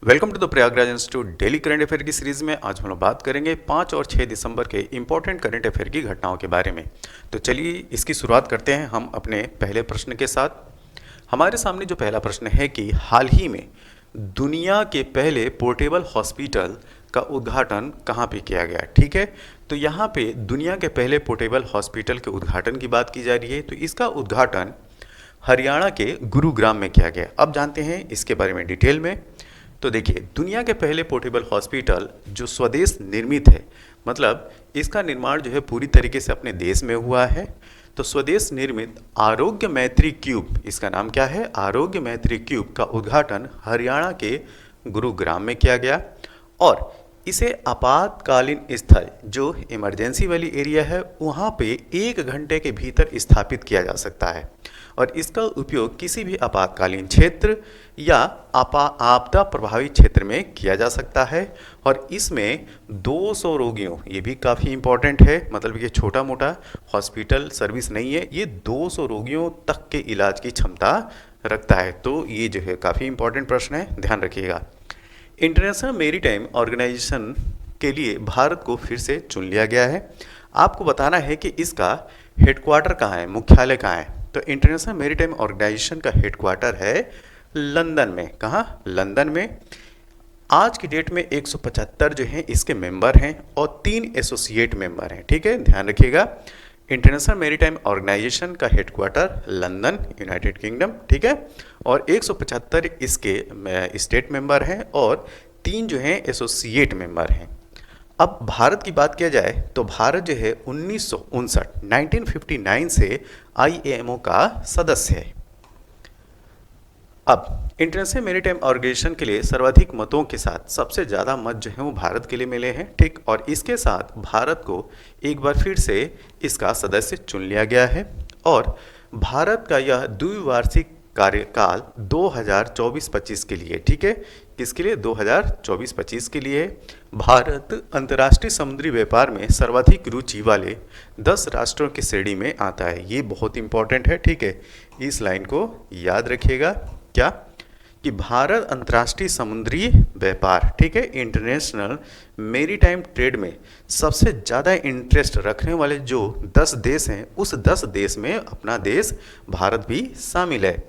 Welcome to the Prayagraj institute daily current affair की series में आज हम लोग बात करेंगे 5 और 6 दिसंबर के इंपॉर्टेंट करंट अफेयर की घटनाओं के बारे में। तो चलिए इसकी शुरुआत करते हैं हम अपने पहले प्रश्न के साथ। हमारे सामने जो पहला प्रश्न है कि हाल ही में दुनिया के पहले पोर्टेबल हॉस्पिटल का उद्घाटन कहाँ पे किया गया। ठीक है, तो यहाँ पे दुनिया के पहले पोर्टेबल हॉस्पिटल के उद्घाटन की बात की जा रही है। तो इसका उद्घाटन हरियाणा के गुरुग्राम में किया गया। अब जानते हैं इसके बारे में डिटेल में। तो देखिए, दुनिया के पहले पोर्टेबल हॉस्पिटल जो स्वदेश निर्मित है, मतलब इसका निर्माण जो है पूरी तरीके से अपने देश में हुआ है। तो स्वदेश निर्मित आरोग्य मैत्री क्यूब, इसका नाम क्या है, आरोग्य मैत्री क्यूब का उद्घाटन हरियाणा के गुरुग्राम में किया गया। और इसे आपातकालीन स्थल जो इमरजेंसी वाली एरिया है वहाँ पे 1 घंटे के भीतर स्थापित किया जा सकता है। और इसका उपयोग किसी भी आपातकालीन क्षेत्र या आपदा प्रभावित क्षेत्र में किया जा सकता है। और इसमें 200 रोगियों, ये भी काफ़ी इम्पोर्टेंट है, मतलब ये छोटा मोटा हॉस्पिटल सर्विस नहीं है, ये 200 रोगियों तक के इलाज की क्षमता रखता है। तो ये जो है काफ़ी इम्पोर्टेंट प्रश्न है, ध्यान रखिएगा। इंटरनेशनल मैरीटाइम ऑर्गेनाइजेशन के लिए भारत को फिर से चुन लिया गया है। आपको बताना है कि इसका हेडक्वार्टर कहाँ है, मुख्यालय कहाँ है। तो इंटरनेशनल मैरीटाइम ऑर्गेनाइजेशन का हेडक्वार्टर है लंदन में। कहाँ? लंदन में। आज की डेट में 175 जो हैं इसके मेंबर हैं और 3 एसोसिएट मेंबर हैं। ठीक है, ध्यान रखिएगा। इंटरनेशनल मैरीटाइम ऑर्गेनाइजेशन का हेडक्वार्टर लंदन, यूनाइटेड किंगडम। ठीक है, और 175 इसके स्टेट मेंबर हैं और 3 जो हैं एसोसिएट मेंबर हैं। अब भारत की बात किया जाए तो भारत जो है 1959 से आईएमओ का सदस्य है। अब इंटरनेशनल मैरीटाइम ऑर्गेनाइजेशन के लिए सर्वाधिक मतों के साथ सबसे ज़्यादा मत जो है वो भारत के लिए मिले हैं। ठीक, और इसके साथ भारत को एक बार फिर से इसका सदस्य चुन लिया गया है। और भारत का यह द्विवार्षिक कार्यकाल 2024-25 के लिए, ठीक है, किसके लिए? 2024-25 के लिए। भारत अंतर्राष्ट्रीय समुद्री व्यापार में सर्वाधिक रुचि वाले 10 राष्ट्रों की श्रेणी में आता है। ये बहुत इंपॉर्टेंट है, ठीक है, इस लाइन को याद रखिएगा। क्या? कि भारत अंतर्राष्ट्रीय समुद्री व्यापार, ठीक है, इंटरनेशनल मेरीटाइम ट्रेड में सबसे ज़्यादा इंटरेस्ट रखने वाले जो 10 देश हैं, उस 10 देश में अपना देश भारत भी शामिल है।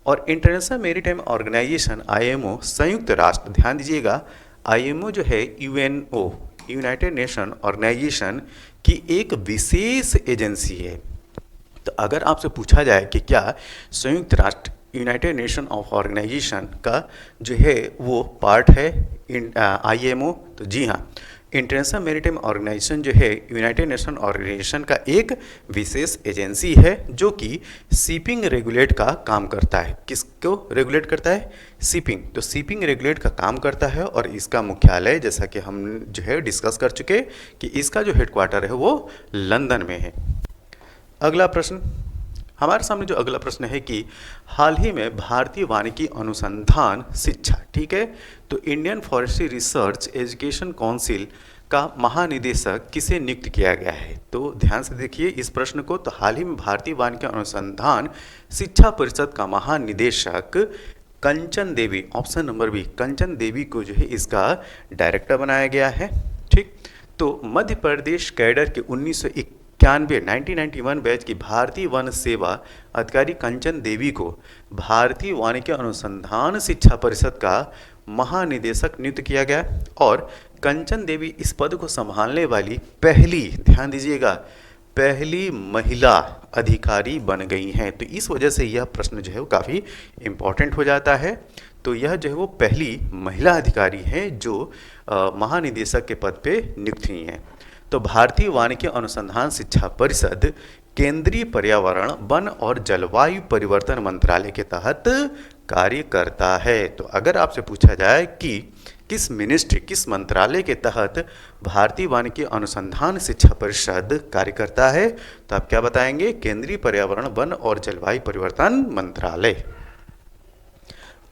और इंटरनेशनल मेरीटाइम ऑर्गेनाइजेशन आईएमओ संयुक्त राष्ट्र, ध्यान दीजिएगा, आईएमओ जो है यूएनओ, यूनाइटेड नेशन ऑर्गेनाइजेशन की एक विशेष एजेंसी है। तो अगर आपसे पूछा जाए कि क्या संयुक्त राष्ट्र यूनाइटेड नेशन ऑफ ऑर्गेनाइजेशन का जो है वो पार्ट है आईएमओ, तो जी हाँ, इंटरनेशनल मैरीटाइम ऑर्गेनाइजेशन जो है यूनाइटेड नेशन ऑर्गेनाइजेशन का एक विशेष एजेंसी है जो कि शिपिंग रेगुलेट का काम करता है। किसको रेगुलेट करता है? शिपिंग। तो शिपिंग रेगुलेट का काम करता है और इसका मुख्यालय, जैसा कि हम जो है डिस्कस कर चुके, कि इसका जो हेडक्वार्टर है वो लंदन में है। अगला प्रश्न, हमारे सामने जो अगला प्रश्न है कि हाल ही में भारतीय वानिकी अनुसंधान शिक्षा, ठीक है, तो Indian forestry research education council का महानिदेशक किसे नियुक्त किया गया है। तो ध्यान से देखिए इस प्रश्न को। तो हाल ही में भारतीय वानिकी अनुसंधान शिक्षा परिषद का महानिदेशक Kanchan Devi, option number B, Kanchan Devi को जो है इसका डायरेक्टर बनाया गया है। ठीक, तो मध्य प्रदेश कैडर के 1991 बैच की भारतीय वन सेवा अधिकारी कंचन देवी को भारतीय वानिकी अनुसंधान शिक्षा परिषद का महानिदेशक नियुक्त किया गया। और कंचन देवी इस पद को संभालने वाली पहली, ध्यान दीजिएगा, पहली महिला अधिकारी बन गई हैं। तो इस वजह से यह प्रश्न जो है वो काफ़ी इम्पोर्टेंट हो जाता है। तो यह जो है वो पहली महिला अधिकारी है जो महानिदेशक के पद पे नियुक्त हुई हैं। तो भारतीय वानिकी अनुसंधान शिक्षा परिषद केंद्रीय पर्यावरण, वन और जलवायु परिवर्तन मंत्रालय के तहत कार्य करता है। तो अगर आपसे पूछा जाए कि किस मिनिस्ट्री, किस मंत्रालय के तहत भारतीय वानिकी अनुसंधान शिक्षा परिषद कार्य करता है, तो आप क्या बताएंगे? केंद्रीय पर्यावरण, वन और जलवायु परिवर्तन मंत्रालय।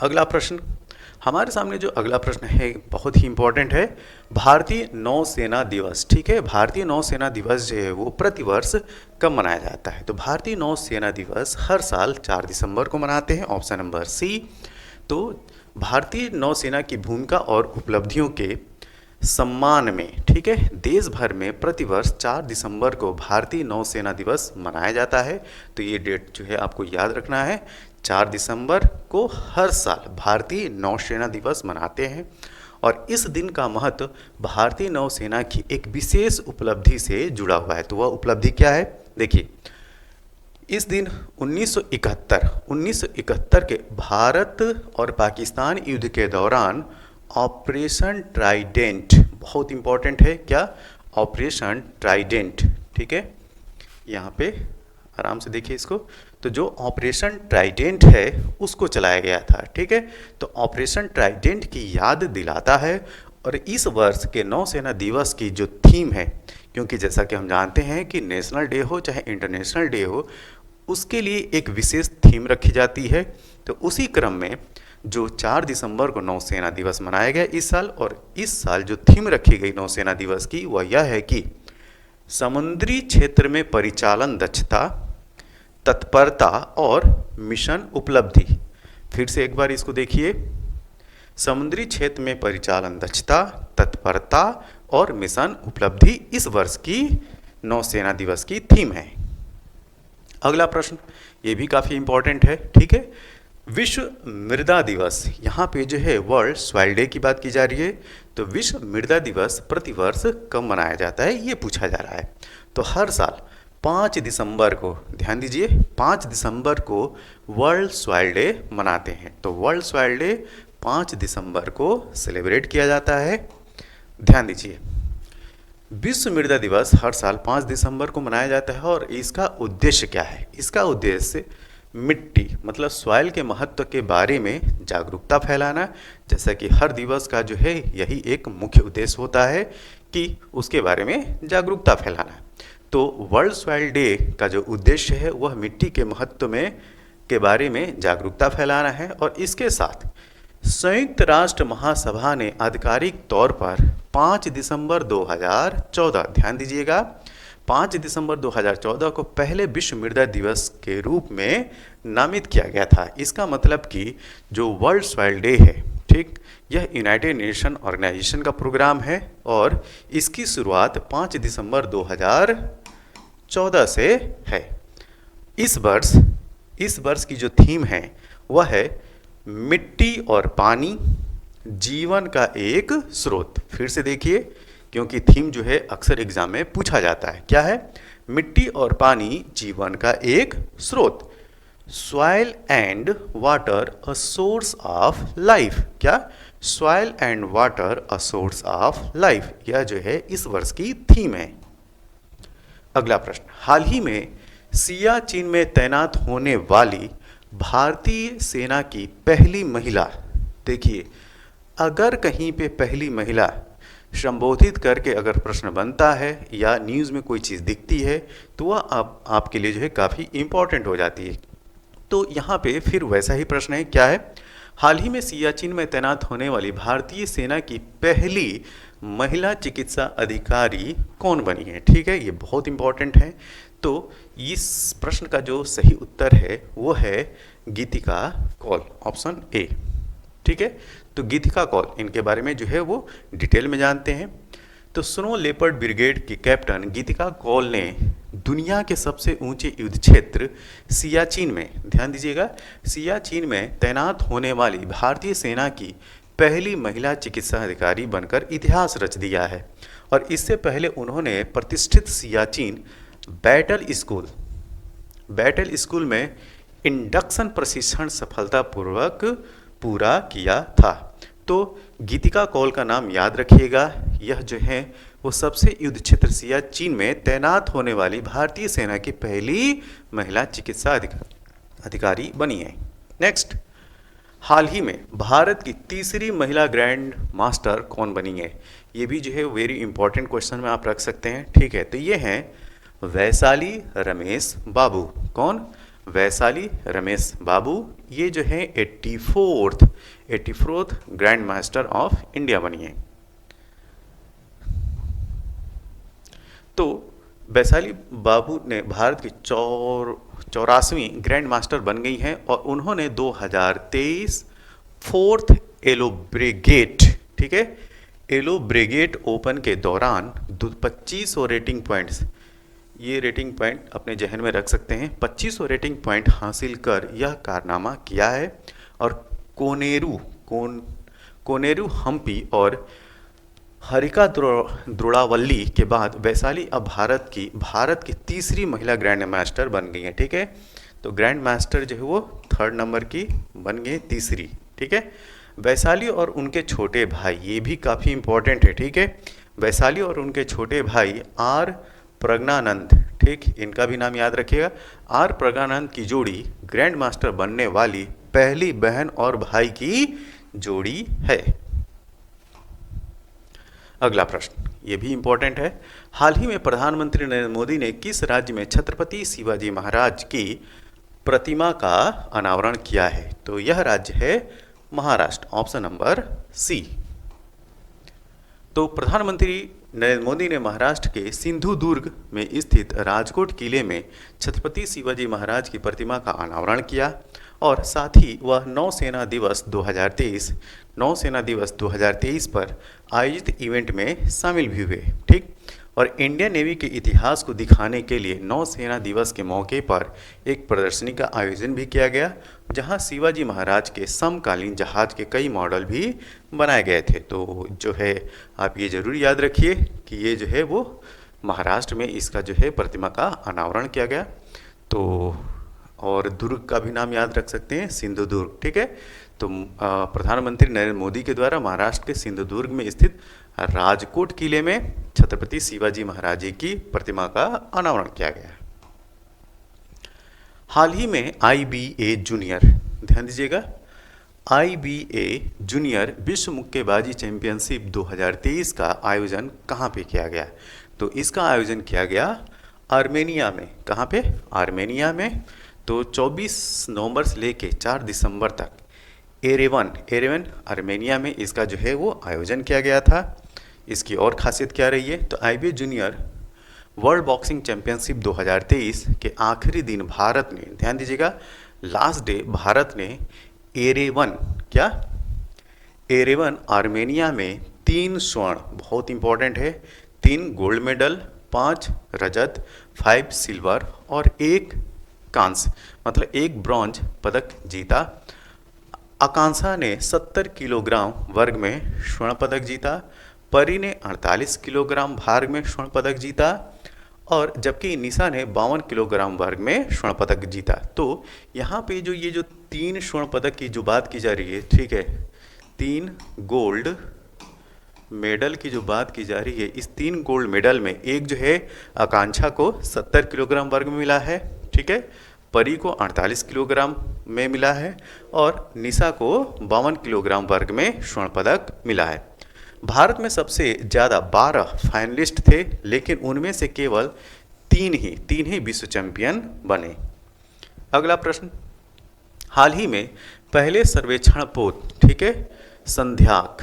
अगला प्रश्न, हमारे सामने जो अगला प्रश्न है बहुत ही इंपॉर्टेंट है। भारतीय नौसेना दिवस, ठीक है, भारतीय नौसेना दिवस जो है वो प्रतिवर्ष कब मनाया जाता है? तो भारतीय नौसेना दिवस हर साल 4 दिसंबर को मनाते हैं, ऑप्शन नंबर सी। तो भारतीय नौसेना की भूमिका और उपलब्धियों के सम्मान में, ठीक है, देश भर में प्रतिवर्ष 4 दिसंबर को भारतीय नौसेना दिवस मनाया जाता है। तो ये डेट जो है आपको याद रखना है, 4 दिसंबर को हर साल भारतीय नौसेना दिवस मनाते हैं। और इस दिन का महत्व भारतीय नौसेना की एक विशेष उपलब्धि से जुड़ा हुआ है। तो वह उपलब्धि क्या है? देखिए, इस दिन 1971 के भारत और पाकिस्तान युद्ध के दौरान ऑपरेशन ट्राइडेंट, बहुत इंपॉर्टेंट है क्या? ऑपरेशन ट्राइडेंट, ठीक है, यहाँ पे आराम से देखिए इसको। तो जो ऑपरेशन ट्राइडेंट है उसको चलाया गया था, ठीक है। तो ऑपरेशन ट्राइडेंट की याद दिलाता है। और इस वर्ष के नौसेना दिवस की जो थीम है, क्योंकि जैसा कि हम जानते हैं कि नेशनल डे हो चाहे इंटरनेशनल डे हो, उसके लिए एक विशेष थीम रखी जाती है। तो उसी क्रम में जो 4 दिसंबर को नौसेना दिवस मनाया गया इस साल, और इस साल जो थीम रखी गई नौसेना दिवस की वह यह है कि समुद्री क्षेत्र में परिचालन दक्षता, तत्परता और मिशन उपलब्धि। फिर से एक बार इसको देखिए, समुद्री क्षेत्र में परिचालन दक्षता, तत्परता और मिशन उपलब्धि इस वर्ष की नौसेना दिवस की थीम है। अगला प्रश्न, ये भी काफ़ी इंपॉर्टेंट है, ठीक है। विश्व मृदा दिवस, यहाँ पे जो है वर्ल्ड सॉइल डे की बात की जा रही है। तो विश्व मृदा दिवस प्रतिवर्ष कब मनाया जाता है, ये पूछा जा रहा है। तो हर साल 5 दिसंबर को, ध्यान दीजिए, 5 दिसंबर को वर्ल्ड सॉइल डे मनाते हैं। तो वर्ल्ड सॉइल डे 5 दिसंबर को सेलिब्रेट किया जाता है। ध्यान दीजिए, विश्व मृदा दिवस हर साल 5 दिसंबर को मनाया जाता है। और इसका उद्देश्य क्या है? इसका उद्देश्य मिट्टी मतलब सॉइल के महत्व के बारे में जागरूकता फैलाना। जैसा कि हर दिवस का जो है यही एक मुख्य उद्देश्य होता है कि उसके बारे में जागरूकता फैलाना। तो वर्ल्ड सॉइल डे का जो उद्देश्य है वह मिट्टी के महत्व में के बारे में जागरूकता फैलाना है। और इसके साथ संयुक्त राष्ट्र महासभा ने आधिकारिक तौर पर 5 दिसंबर 2014, ध्यान दीजिएगा, 5 दिसंबर 2014 को पहले विश्व मृदा दिवस के रूप में नामित किया गया था। इसका मतलब कि जो वर्ल्ड सॉइल डे है, ठीक, यह यूनाइटेड नेशन ऑर्गेनाइजेशन का प्रोग्राम है और इसकी शुरुआत 5 दिसंबर 2014 से है। इस वर्ष की जो थीम है वह है मिट्टी और पानी, जीवन का एक स्रोत। फिर से देखिए, क्योंकि थीम जो है अक्सर एग्जाम में पूछा जाता है। क्या है? मिट्टी और पानी, जीवन का एक स्रोत। Soil and water a source of life. क्या? Soil and water a source of life, यह जो है इस वर्ष की थीम है। अगला प्रश्न, हाल ही में सियाचिन में तैनात होने वाली भारतीय सेना की पहली महिला, देखिए, अगर कहीं पे पहली महिला संबोधित करके अगर प्रश्न बनता है या न्यूज़ में कोई चीज़ दिखती है तो वह आपके लिए जो है काफ़ी इम्पॉर्टेंट हो जाती है। तो यहाँ पे फिर वैसा ही प्रश्न है, क्या है? हाल ही में सियाचिन में तैनात होने वाली भारतीय सेना की पहली महिला चिकित्सा अधिकारी कौन बनी है? ठीक है, ये बहुत इम्पॉर्टेंट है। तो इस प्रश्न का जो सही उत्तर है वो है गीतिका कौल, ऑप्शन ए। ठीक है, तो गीतिका कौल, इनके बारे में जो है वो डिटेल में जानते हैं। तो स्नो लेपर्ड ब्रिगेड की कैप्टन गीतिका कौल ने दुनिया के सबसे ऊंचे युद्ध क्षेत्र सियाचिन में, ध्यान दीजिएगा, सियाचिन में तैनात होने वाली भारतीय सेना की पहली महिला चिकित्सा अधिकारी बनकर इतिहास रच दिया है। और इससे पहले उन्होंने प्रतिष्ठित सियाचिन बैटल स्कूल में इंडक्शन प्रशिक्षण सफलतापूर्वक पूरा किया था। तो गीतिका कौल का नाम याद रखिएगा, यह जो है वो सबसे युद्ध क्षेत्र सियाचिन में तैनात होने वाली भारतीय सेना की पहली महिला चिकित्सा अधिकारी बनी है। नेक्स्ट, हाल ही में भारत की तीसरी महिला ग्रैंड मास्टर कौन बनी है? ये भी जो है वेरी इंपॉर्टेंट क्वेश्चन में आप रख सकते हैं। ठीक है, तो ये हैं वैशाली रमेश बाबू। कौन? वैशाली रमेश बाबू। ये जो है 84th grand master of India बनी है। तो वैशाली बाबू ने भारत की 84वीं ग्रैंड मास्टर बन गई हैं और उन्होंने 2023 फोर्थ एलो ब्रिगेड, ठीक है, एलो ब्रिगेड ओपन के दौरान 2500 रेटिंग पॉइंट्स, ये रेटिंग पॉइंट अपने जहन में रख सकते हैं, 2500 रेटिंग पॉइंट हासिल कर यह कारनामा किया है। और कोनेरू हम्पी और हरिका द्रोणावल्ली के बाद वैशाली अब भारत की तीसरी महिला ग्रैंड मास्टर बन गई है, ठीक है। तो ग्रैंड मास्टर जो है वो 3rd नंबर की बन गई, तीसरी, ठीक है। वैशाली और उनके छोटे भाई, ये भी काफ़ी इंपॉर्टेंट है, ठीक है। वैशाली और उनके छोटे भाई आर प्रज्ञानंद, ठीक, इनका भी नाम याद रखिएगा। आर प्रज्ञानंद की जोड़ी ग्रैंड मास्टर बनने वाली पहली बहन और भाई की जोड़ी है। अगला प्रश्न, ये भी इंपॉर्टेंट है। हाल ही में प्रधानमंत्री नरेंद्र मोदी ने किस राज्य में छत्रपति शिवाजी महाराज की प्रतिमा का अनावरण किया है? तो यह राज्य है महाराष्ट्र, ऑप्शन नंबर सी। तो प्रधानमंत्री नरेंद्र मोदी ने महाराष्ट्र के सिंधुदुर्ग में स्थित राजकोट किले में छत्रपति शिवाजी महाराज की प्रतिमा का अनावरण किया और साथ ही वह नौसेना दिवस 2023 पर आयोजित इवेंट में शामिल भी हुए, ठीक। और इंडियन नेवी के इतिहास को दिखाने के लिए नौसेना दिवस के मौके पर एक प्रदर्शनी का आयोजन भी किया गया, जहां शिवाजी महाराज के समकालीन जहाज के कई मॉडल भी बनाए गए थे। तो जो है आप ये जरूर याद रखिए कि ये जो है वो महाराष्ट्र में इसका जो है प्रतिमा का अनावरण किया गया। तो और दुर्ग का भी नाम याद रख सकते हैं, सिंधुदुर्ग, ठीक है। तो प्रधानमंत्री नरेंद्र मोदी के द्वारा महाराष्ट्र के सिंधुदुर्ग में स्थित राजकोट किले में छत्रपति शिवाजी महाराज जी की प्रतिमा का अनावरण किया गया। हाल ही में IBA जूनियर, ध्यान दीजिएगा, IBA जूनियर विश्व मुक्केबाजी चैंपियनशिप 2023 का आयोजन कहाँ पे किया गया? तो इसका आयोजन किया गया आर्मेनिया में। कहाँ पे? आर्मेनिया में। तो 24 नवंबर से लेके 4 दिसंबर तक एरेवन आर्मेनिया में इसका जो है वो आयोजन किया गया था। इसकी और खासियत क्या रही है? तो IBA junior world boxing championship 2023 के आखिरी दिन भारत ने, ध्यान दीजिएगा, लास्ट डे भारत ने एरेवन आर्मेनिया में 3 स्वर्ण, बहुत इंपॉर्टेंट है, 3 गोल्ड मेडल, 5 रजत, 5 सिल्वर और 1 कांस्य, मतलब 1 ब्रॉन्ज पदक जीता। आकांक्षा ने 70 किलोग्राम वर्ग में स्वर्ण पदक जीता, परी ने 48 किलोग्राम भार में स्वर्ण पदक जीता और जबकि निशा ने 52 किलोग्राम वर्ग में स्वर्ण पदक जीता। तो यहाँ पे जो ये जो 3 स्वर्ण पदक की जो बात की जा रही है, ठीक है, 3 गोल्ड मेडल की जो बात की जा रही है, इस 3 गोल्ड मेडल में एक जो है आकांक्षा को 70 किलोग्राम वर्ग में मिला है, ठीक है, परी को 48 किलोग्राम में मिला है और निशा को 52 किलोग्राम वर्ग में स्वर्ण पदक मिला है। भारत में सबसे ज़्यादा 12 फाइनलिस्ट थे, लेकिन उनमें से केवल 3 ही विश्व चैंपियन बने। अगला प्रश्न, हाल ही में पहले सर्वेक्षण पोत, ठीक है, संध्याक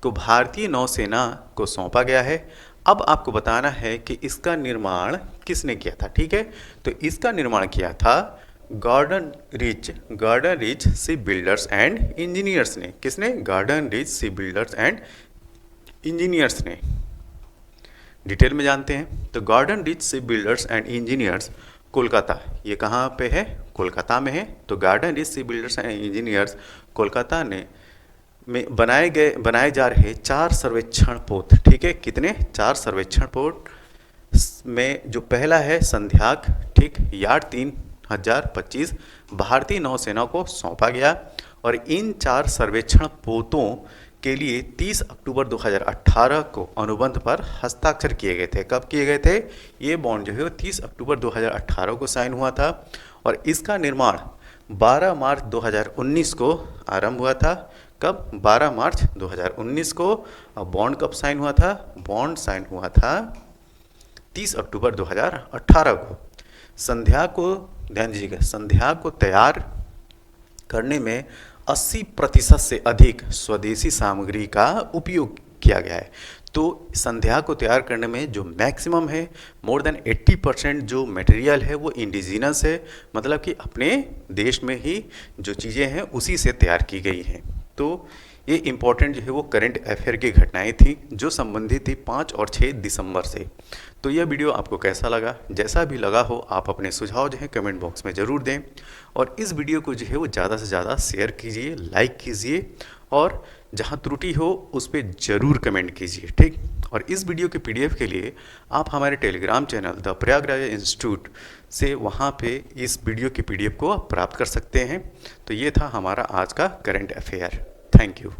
को भारतीय नौसेना को सौंपा गया है। अब आपको बताना है कि इसका निर्माण किसने किया था, ठीक है। तो इसका निर्माण किया था garden rich ship builders and engineers ने। किसने? Garden rich ship builders and engineers ने। डिटेल में जानते हैं। तो garden rich ship builders and engineers Kolkata, ये कहाँ पे है? कोलकाता में है। तो garden rich ship builders and engineers Kolkata में बनाए जा रहे 4 सर्वेक्षण पोत, ठीक है। कितने? 4 सर्वेक्षण पोत में जो पहला है संध्याक, ठीक, यार्ड 3025 भारतीय नौसेना को सौंपा गया और इन 4 सर्वेक्षण पोतों के लिए 30 अक्टूबर 2018 को अनुबंध पर हस्ताक्षर किए गए थे। कब किए गए थे? ये बॉन्ड जो है 30 अक्टूबर 2018 को साइन हुआ था और इसका निर्माण 12 मार्च 2019 को आरंभ हुआ था। कब? 12 मार्च 2019 को। बॉन्ड कब साइन हुआ था? बॉन्ड साइन हुआ था 30 अक्टूबर 2018 को। संध्या को, ध्यान दीजिएगा, संध्या को तैयार करने में 80% से अधिक स्वदेशी सामग्री का उपयोग किया गया है। तो संध्या को तैयार करने में जो मैक्सिमम है, मोर देन 80% जो मटेरियल है वो इंडिजिनस है, मतलब कि अपने देश में ही जो चीज़ें हैं उसी से तैयार की गई हैं। तो ये इम्पॉर्टेंट जो है वो करंट अफेयर की घटनाएं थी जो संबंधित थी 5 और 6 दिसंबर से। तो यह वीडियो आपको कैसा लगा? जैसा भी लगा हो आप अपने सुझाव जो है कमेंट बॉक्स में ज़रूर दें, और इस वीडियो को जो है वो ज़्यादा से ज़्यादा शेयर कीजिए, लाइक कीजिए, और जहाँ त्रुटि हो उस पर ज़रूर कमेंट कीजिए, ठीक। और इस वीडियो के PDF के लिए आप हमारे Telegram channel the Prayagraj institute से वहाँ पे इस वीडियो के PDF को आप प्राप्त कर सकते हैं। तो ये था हमारा आज का करंट अफेयर। Thank you.